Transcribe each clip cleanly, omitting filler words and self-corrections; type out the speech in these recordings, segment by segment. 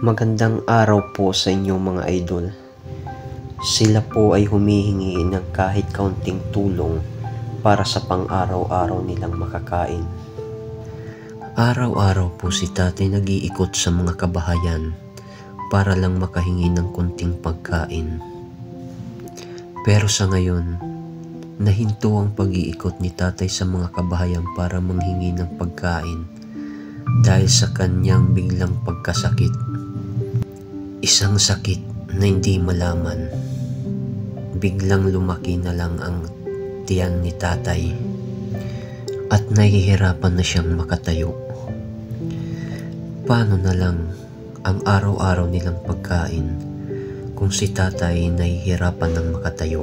Magandang araw po sa inyo mga idol. Sila po ay humihingi ng kahit kaunting tulong para sa pang-araw-araw nilang makakain. Araw-araw po si tatay nag-iikot sa mga kabahayan para lang makahingi ng kunting pagkain. Pero sa ngayon, nahinto ang pag-iikot ni tatay sa mga kabahayan para manghingi ng pagkain dahil sa kanyang biglang pagkasakit. Isang sakit na hindi malaman. Biglang lumaki na lang ang tiyan ni tatay at nahihirapan na siyang makatayo. Paano na lang ang araw-araw nilang pagkain kung si tatay nahihirapan ng makatayo?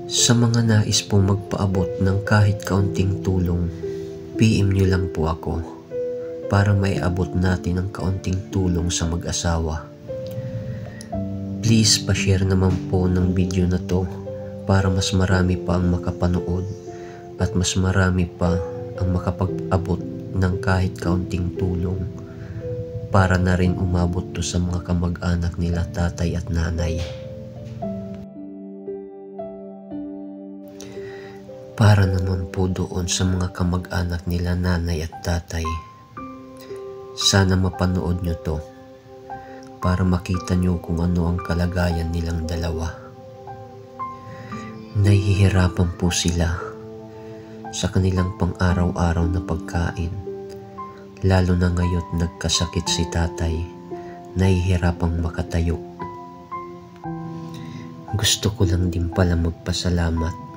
Sa mga nais pong magpaabot ng kahit kaunting tulong, PM nyo lang po ako para maiabot natin ang kaunting tulong sa mag-asawa. Please pa-share naman po ng video na to para mas marami pa ang makapanood at mas marami pa ang makapag-abot ng kahit kaunting tulong para na rin umabot to sa mga kamag-anak nila tatay at nanay. Para naman po doon sa mga kamag-anak nila nanay at tatay. Sana mapanood nyo to para makita nyo kung ano ang kalagayan nilang dalawa. Nahihirapan po sila sa kanilang pang-araw-araw na pagkain. Lalo na ngayon nagkasakit si tatay, nahihirapang makatayo. Gusto ko lang din pala magpasalamat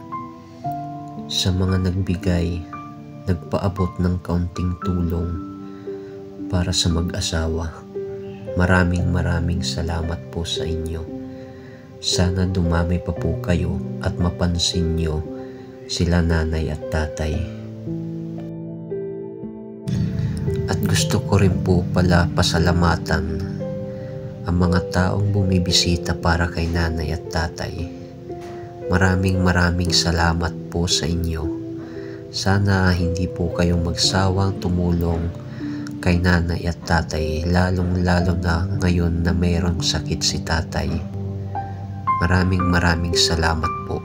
sa mga nagbigay, nagpaabot ng kaunting tulong para sa mag-asawa. Maraming salamat po sa inyo. Sana dumami pa po kayo at mapansin nyo sila nanay at tatay. At gusto ko rin po pala pasalamatan ang mga taong bumibisita para kay nanay at tatay. Maraming salamat po sa inyo. Sana hindi po kayong magsawang tumulong kay nanay at tatay, lalong-lalo na ngayon na mayroong sakit si tatay. Maraming salamat po.